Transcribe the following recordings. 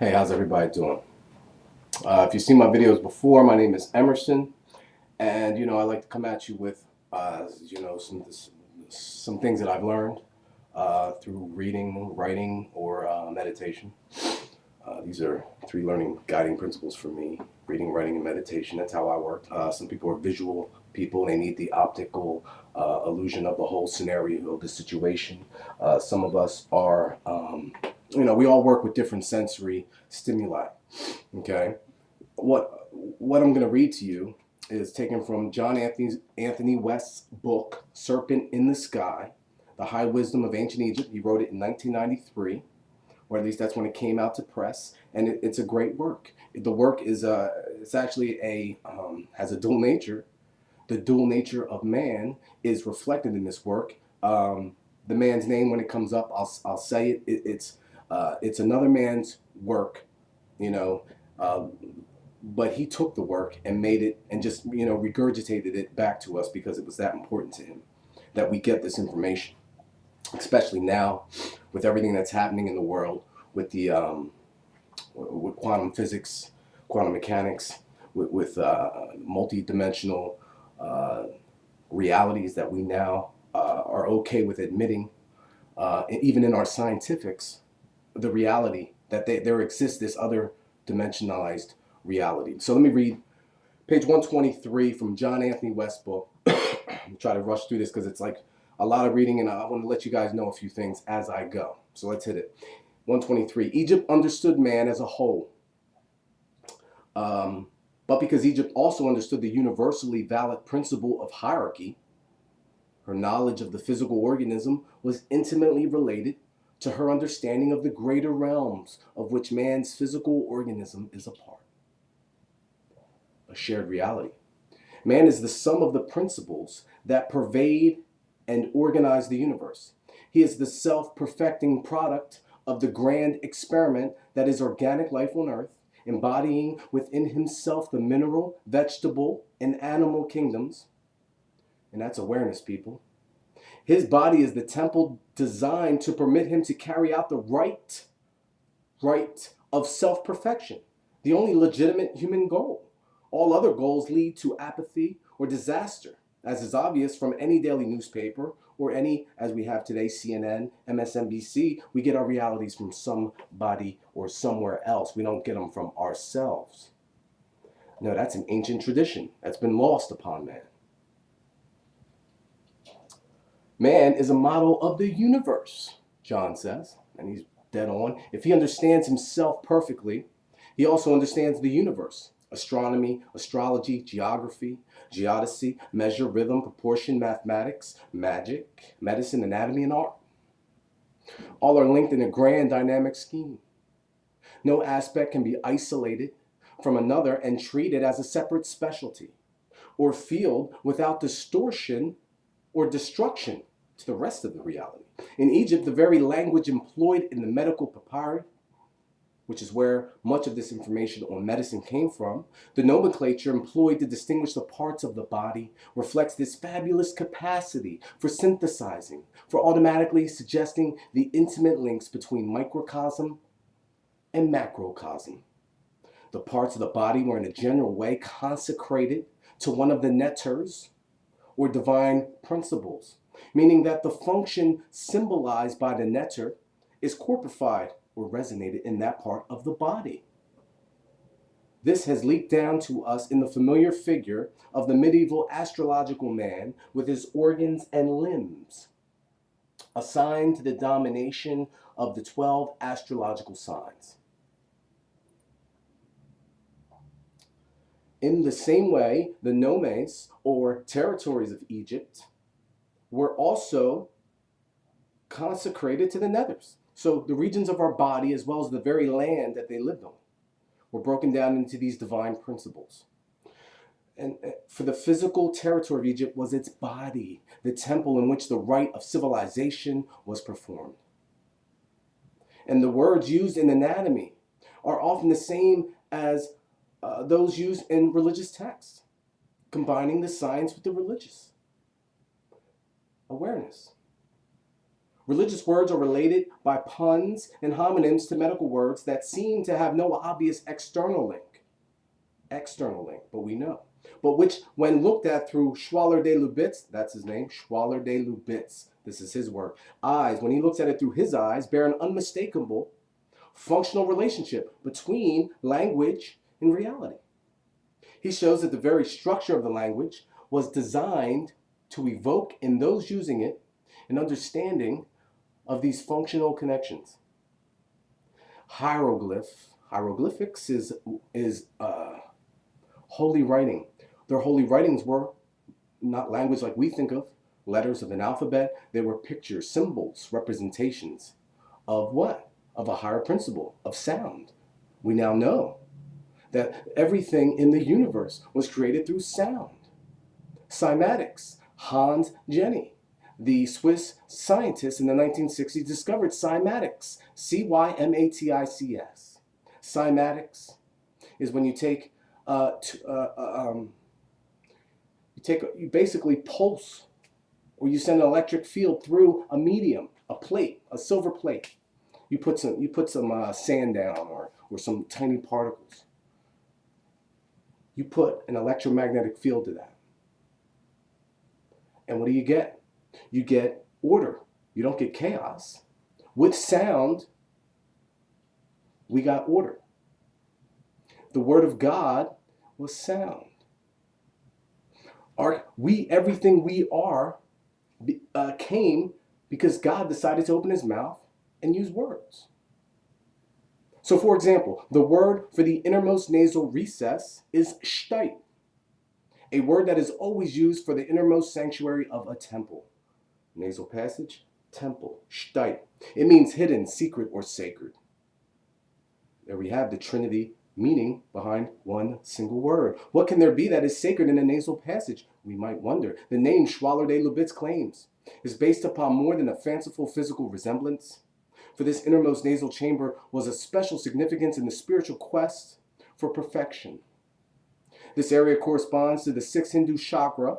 Hey, how's everybody doing? If you've seen my videos before, my name is Emerson, and I like to come at you with some things that I've learned through reading, writing, or meditation. These are three learning guiding principles for me: reading, writing, and meditation. That's how I work. Some people are visual people; they need the optical illusion of the whole scenario, of the situation. Some of us are, we all work with different sensory stimuli. Okay, what I'm going to read to you is taken from John Anthony West's book Serpent in the Sky: The High Wisdom of Ancient Egypt. He wrote it in 1993, or at least that's when it came out to press, and it's a great work. The work is it's actually has a dual nature. The dual nature of man is reflected in this work. The man's name, when it comes up, I'll say it. It's another man's work, you know. Uh, but he took the work and made it and just regurgitated it back to us because it was that important to him that we get this information, especially now with everything that's happening in the world with the with quantum physics, quantum mechanics, with multi-dimensional uh, realities that we now are okay with admitting, even in our scientifics, the reality that there exists this other dimensionalized reality. So let me read page 123 from John Anthony West's book. I'm try to rush through this because it's like a lot of reading, and I want to let you guys know a few things as I go. So let's hit it. 123. Egypt understood man as a whole, um, but because Egypt also understood the universally valid principle of hierarchy, her knowledge of the physical organism was intimately related to her understanding of the greater realms of which man's physical organism is a part, a shared reality. Man is the sum of the principles that pervade and organize the universe. He is the self perfecting product of the grand experiment that is organic life on earth, embodying within himself the mineral, vegetable, and animal kingdoms. And that's awareness, people. His body is the temple designed to permit him to carry out the right of self perfection, the only legitimate human goal. All other goals lead to apathy or disaster, as is obvious from any daily newspaper or any, as we have today, CNN, MSNBC. We get our realities from somebody or somewhere else. We don't get them from ourselves. No, that's an ancient tradition that's been lost upon man. Man is a model of the universe, John says, and he's dead on. If he understands himself perfectly, he also understands the universe: astronomy, astrology, geography, geodesy, measure, rhythm, proportion, mathematics, magic, medicine, anatomy, and art. All are linked in a grand dynamic scheme. No aspect can be isolated from another and treated as a separate specialty or field without distortion or destruction to the rest of the reality. In Egypt, the very language employed in the medical papyri, which is where much of this information on medicine came from, the nomenclature employed to distinguish the parts of the body reflects this fabulous capacity for synthesizing, for automatically suggesting the intimate links between microcosm and macrocosm. The parts of the body were in a general way consecrated to one of the neters or divine principles, meaning that the function symbolized by the neter is corporified or resonated in that part of the body. This has leaked down to us in the familiar figure of the medieval astrological man with his organs and limbs, assigned to the domination of the 12 astrological signs. In the same way, the nomes, or territories of Egypt, were also consecrated to the nethers. So the regions of our body, as well as the very land that they lived on, were broken down into these divine principles. And for the physical territory of Egypt was its body, the temple in which the rite of civilization was performed. And the words used in anatomy are often the same as those used in religious texts, combining the science with the religious. Awareness. Religious words are related by puns and homonyms to medical words that seem to have no obvious external link, but we know. But which, when looked at through Schwaller de Lubitz, that's his name, Schwaller de Lubitz, this is his work, eyes, when he looks at it through his eyes, bear an unmistakable functional relationship between language and reality. He shows that the very structure of the language was designed to evoke in those using it an understanding of these functional connections. Hieroglyphics is holy writing. Their holy writings were not language like we think of, letters of an alphabet. They were pictures, symbols, representations of what? Of a higher principle, of sound. We now know that everything in the universe was created through sound. Cymatics, Hans Jenny, the Swiss scientist in the 1960s, discovered cymatics, Cymatics. Cymatics is when you take you basically pulse, or you send an electric field through a medium, a plate, a silver plate. You put some sand down or some tiny particles. You put an electromagnetic field to that. And what do you get? You get order. You don't get chaos. With sound, we got order. The Word of God was sound. Everything we are came because God decided to open his mouth and use words. So for example, the word for the innermost nasal recess is shtite, a word that is always used for the innermost sanctuary of a temple. Nasal passage, temple, shtite. It means hidden, secret, or sacred. There we have the Trinity meaning behind one single word. What can there be that is sacred in a nasal passage? We might wonder. The name Schwaller de Lubitz claims is based upon more than a fanciful physical resemblance. For this innermost nasal chamber was a special significance in the spiritual quest for perfection. This area corresponds to the sixth Hindu chakra.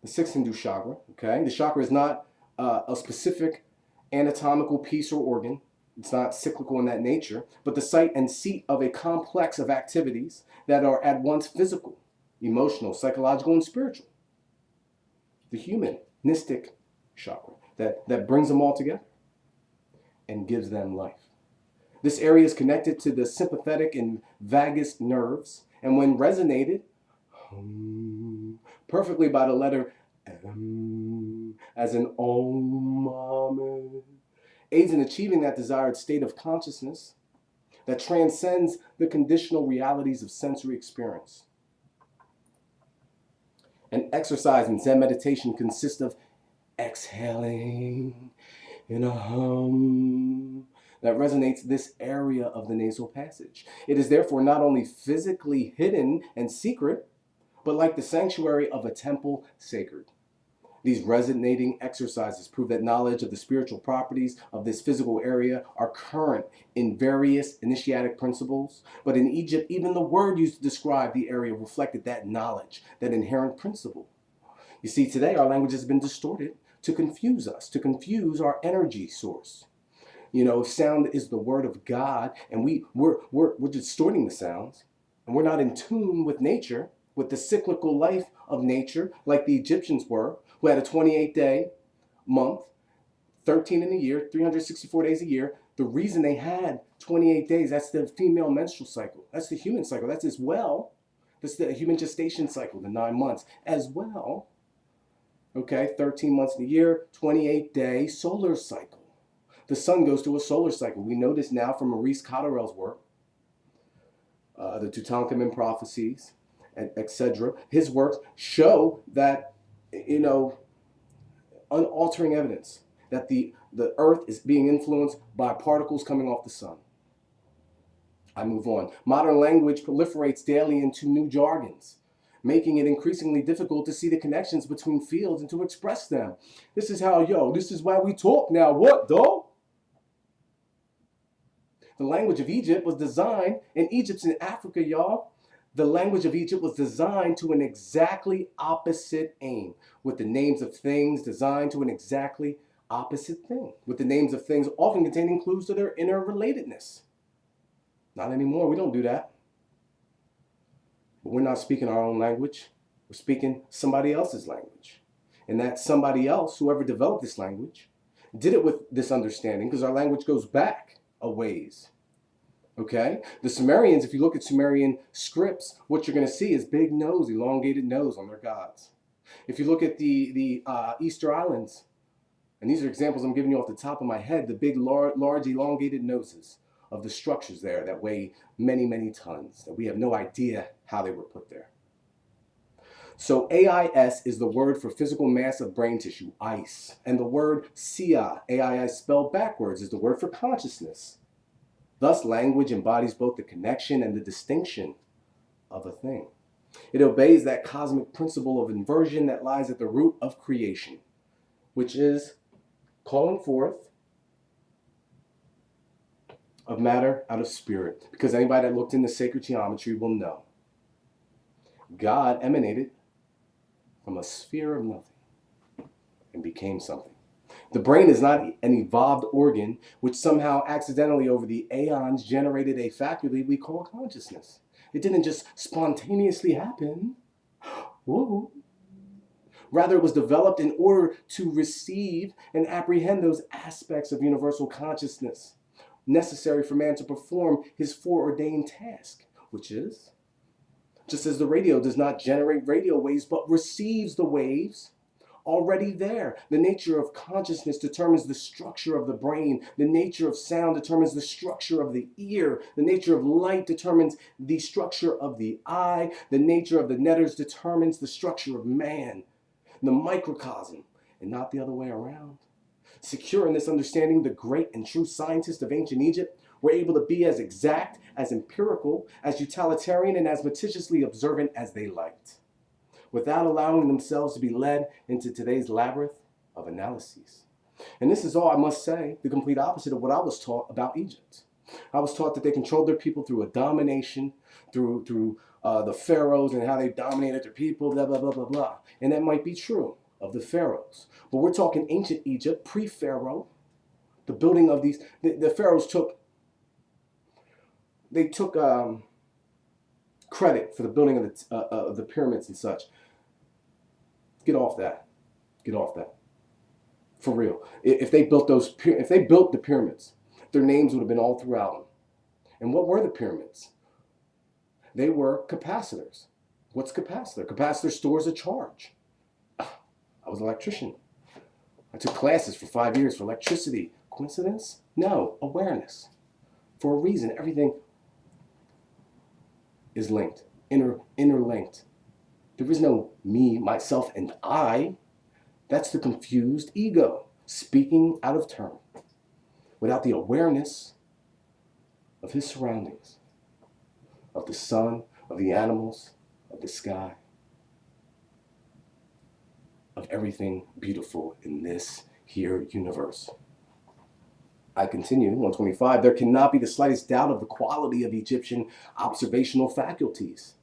Okay? The chakra is not a specific anatomical piece or organ. It's not cyclical in that nature, but the site and seat of a complex of activities that are at once physical, emotional, psychological, and spiritual. The humanistic chakra that brings them all together and gives them life. This area is connected to the sympathetic and vagus nerves, and when resonated perfectly by the letter M, as in Om, aids in achieving that desired state of consciousness that transcends the conditional realities of sensory experience. An exercise in Zen meditation consists of exhaling in a hum that resonates this area of the nasal passage. It is therefore not only physically hidden and secret, but like the sanctuary of a temple, sacred. These resonating exercises prove that knowledge of the spiritual properties of this physical area are current in various initiatic principles, but in Egypt, even the word used to describe the area reflected that knowledge, that inherent principle. You see, today our language has been distorted to confuse us, to confuse our energy source. You know, if sound is the word of God, and we're distorting the sounds, and we're not in tune with nature, with the cyclical life of nature, like the Egyptians were, who had a 28-day month, 13 in a year, 364 days a year. The reason they had 28 days, that's the female menstrual cycle. That's the human cycle. That's as well. That's the human gestation cycle, the 9 months, as well. Okay, 13 months in a year, 28-day solar cycle. The sun goes through a solar cycle. We know this now from Maurice Cotterell's work, the Tutankhamun prophecies, etc. His works show that, you know, unaltering evidence that the earth is being influenced by particles coming off the sun. I move on. Modern language proliferates daily into new jargons, making it increasingly difficult to see the connections between fields and to express them. This is why we talk now. What, though? The language of Egypt was designed, and Egypt's in Africa, y'all. The language of Egypt was designed to an exactly opposite aim, with the names of things designed to an exactly opposite thing, with the names of things often containing clues to their interrelatedness. Not anymore, we don't do that. But we're not speaking our own language, we're speaking somebody else's language. And that somebody else, whoever developed this language, did it with this understanding, because our language goes back a ways. Okay? The Sumerians, if you look at Sumerian scripts, what you're going to see is big nose, elongated nose on their gods. If you look at the Easter Islands, and these are examples I'm giving you off the top of my head, the big, large elongated noses of the structures there that weigh many, many tons, that we have no idea how they were put there. So AIS is the word for physical mass of brain tissue, ice. And the word SIA, AIS spelled backwards, is the word for consciousness. Thus, language embodies both the connection and the distinction of a thing. It obeys that cosmic principle of inversion that lies at the root of creation, which is calling forth of matter out of spirit. Because anybody that looked into sacred geometry will know God emanated from a sphere of nothing and became something. The brain is not an evolved organ which somehow accidentally over the aeons generated a faculty we call consciousness. It didn't just spontaneously happen. Whoa. Rather, it was developed in order to receive and apprehend those aspects of universal consciousness necessary for man to perform his foreordained task, which is, just as the radio does not generate radio waves but receives the waves already there. The nature of consciousness determines the structure of the brain. The nature of sound determines the structure of the ear. The nature of light determines the structure of the eye. The nature of the netters determines the structure of man, the microcosm, and not the other way around. Secure in this understanding, the great and true scientists of ancient Egypt were able to be as exact, as empirical, as utilitarian, and as meticulously observant as they liked, without allowing themselves to be led into today's labyrinth of analyses. And this is all, I must say, the complete opposite of what I was taught about Egypt. I was taught that they controlled their people through a domination, through the pharaohs and how they dominated their people, blah, blah, blah, blah, blah. And that might be true of the pharaohs. But we're talking ancient Egypt, pre-pharaoh, the building of these, the pharaohs took credit for the building of the pyramids and such. Get off that. Get off that. For real. If they built the pyramids, their names would have been all throughout them. And what were the pyramids? They were capacitors. What's capacitor? Capacitor stores a charge. I was an electrician. I took classes for 5 years for electricity. Coincidence? No. Awareness. For a reason, everything is linked, interlinked. There is no me, myself, and I. That's the confused ego, speaking out of turn, without the awareness of his surroundings, of the sun, of the animals, of the sky, of everything beautiful in this here universe. I continue, 125, there cannot be the slightest doubt of the quality of Egyptian observational faculties.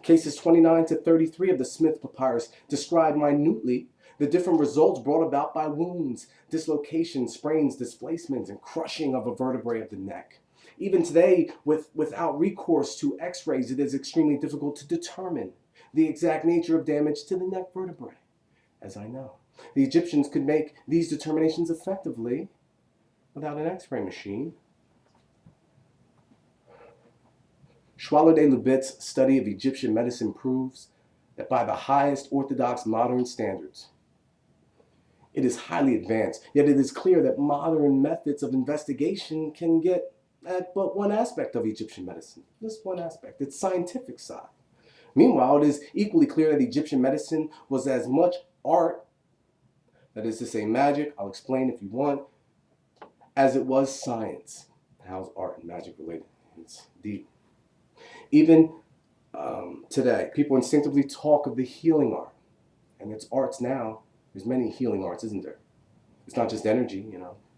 Cases 29 to 33 of the Smith Papyrus describe minutely the different results brought about by wounds, dislocations, sprains, displacements, and crushing of a vertebrae of the neck. Even today, without recourse to x-rays, it is extremely difficult to determine the exact nature of damage to the neck vertebrae, as I know. The Egyptians could make these determinations effectively without an x-ray machine. Schwaller-de-Lubit's study of Egyptian medicine proves that by the highest orthodox modern standards, it is highly advanced, yet it is clear that modern methods of investigation can get at but one aspect of Egyptian medicine, just one aspect, its scientific side. Meanwhile, it is equally clear that Egyptian medicine was as much art, that is to say magic, I'll explain if you want, as it was science. How's art and magic related? It's deep. Even today, people instinctively talk of the healing art, and it's arts now. There's many healing arts, isn't there? It's not just energy,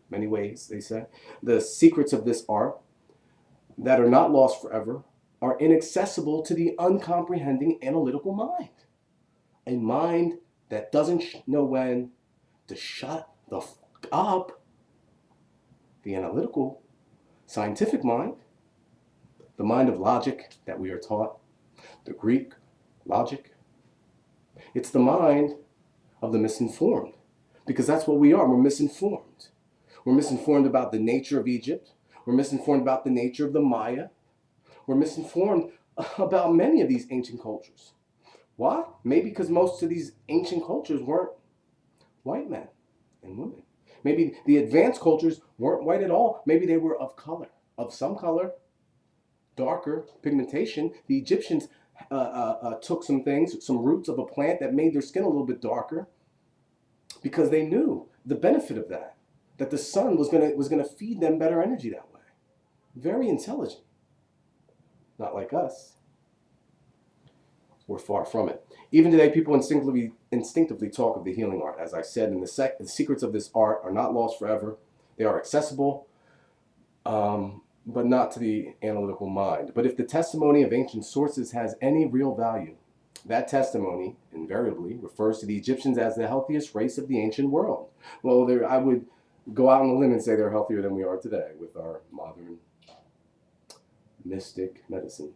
many ways, they say. The secrets of this art that are not lost forever are inaccessible to the uncomprehending analytical mind. A mind that doesn't know when to shut the fuck up the analytical, scientific mind, the mind of logic that we are taught, the Greek logic. It's the mind of the misinformed, because that's what we are. We're misinformed. We're misinformed about the nature of Egypt. We're misinformed about the nature of the Maya. We're misinformed about many of these ancient cultures. Why? Maybe because most of these ancient cultures weren't white men and women. Maybe the advanced cultures weren't white at all. Maybe they were of color, of some color, darker pigmentation. The Egyptians took some things, some roots of a plant that made their skin a little bit darker, because they knew the benefit of that, that the sun was gonna feed them better energy that way. Very intelligent. Not like us. We're far from it. Even today, people instinctively talk of the healing art. As I said, and the secrets of this art are not lost forever. They are accessible, but not to the analytical mind. But if the testimony of ancient sources has any real value, that testimony invariably refers to the Egyptians as the healthiest race of the ancient world. Well, I would go out on a limb and say they're healthier than we are today with our modern mystic medicine,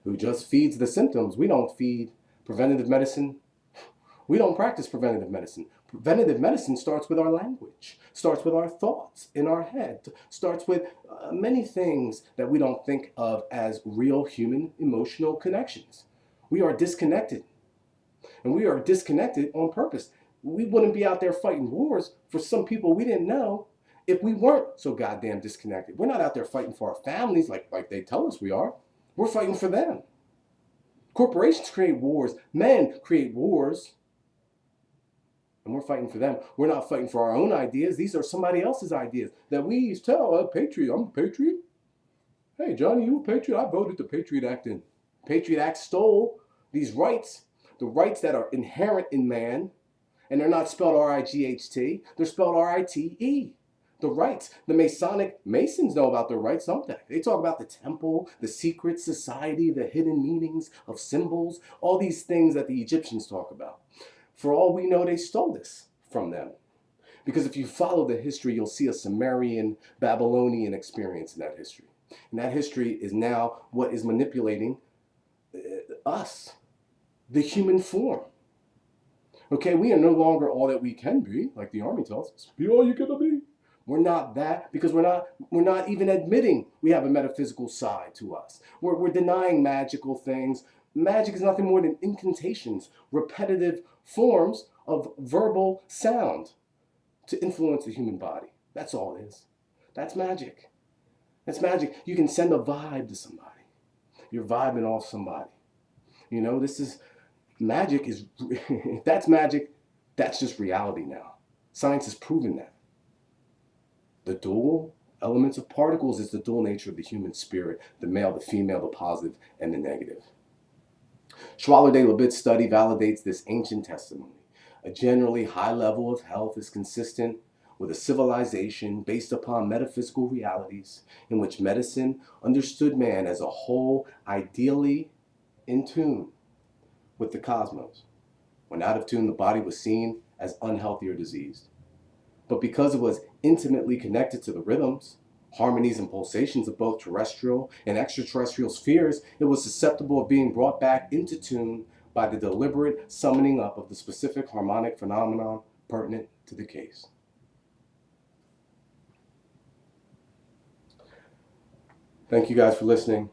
who just feeds the symptoms. We don't feed preventative medicine. We don't practice preventative medicine. Preventative medicine starts with our language, starts with our thoughts in our head, starts with many things that we don't think of as real human emotional connections. We are disconnected, and we are disconnected on purpose. We wouldn't be out there fighting wars for some people we didn't know if we weren't so goddamn disconnected. We're not out there fighting for our families like they tell us we are. We're fighting for them. Corporations create wars. Men create wars. And we're fighting for them. We're not fighting for our own ideas. These are somebody else's ideas that we tell, patriot, I'm a patriot. Hey, Johnny, you a patriot? I voted the Patriot Act in. Patriot Act stole these rights, the rights that are inherent in man, and they're not spelled R-I-G-H-T. They're spelled R-I-T-E. The rights. The Masons know about their rights, don't they? They talk about the temple, the secret society, the hidden meanings of symbols, all these things that the Egyptians talk about. For all we know, they stole this from them. Because if you follow the history, you'll see a Sumerian, Babylonian experience in that history. And that history is now what is manipulating us, the human form. Okay, we are no longer all that we can be, like the Army tells us. Be all you're gonna be. We're not that, because we're not even admitting we have a metaphysical side to us. We're denying magical things. Magic is nothing more than incantations, repetitive forms of verbal sound to influence the human body. That's all it is. That's magic. That's magic. You can send a vibe to somebody. You're vibing off somebody. You know, this is magic. If that's magic, that's just reality now. Science has proven that. The dual elements of particles is the dual nature of the human spirit, the male, the female, the positive, and the negative. Schwaller de Labitte's study validates this ancient testimony. A generally high level of health is consistent with a civilization based upon metaphysical realities in which medicine understood man as a whole, ideally in tune with the cosmos. When out of tune, the body was seen as unhealthy or diseased. But because it was intimately connected to the rhythms, harmonies, and pulsations of both terrestrial and extraterrestrial spheres, it was susceptible of being brought back into tune by the deliberate summoning up of the specific harmonic phenomenon pertinent to the case. Thank you guys for listening.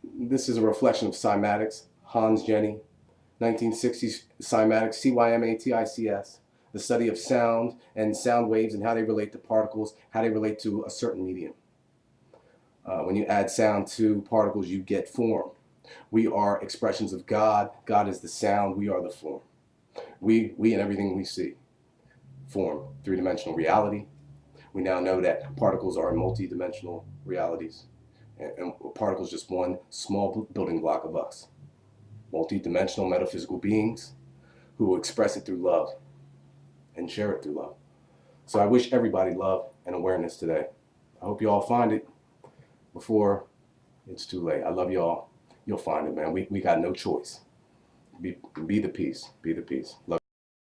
This is a reflection of cymatics, Hans Jenny, 1960s cymatics, C-Y-M-A-T-I-C-S. The study of sound and sound waves and how they relate to particles, how they relate to a certain medium. When you add sound to particles, you get form. We are expressions of God. God is the sound. We are the form. We and everything we see form three-dimensional reality. We now know that particles are multi-dimensional realities. And particles just one small building block of us. Multi-dimensional metaphysical beings who will express it through love and share it through love. So I wish everybody love and awareness today. I hope you all find it before it's too late. I love you all. You'll find it, man. We got no choice. Be the peace. Be the peace. Love you.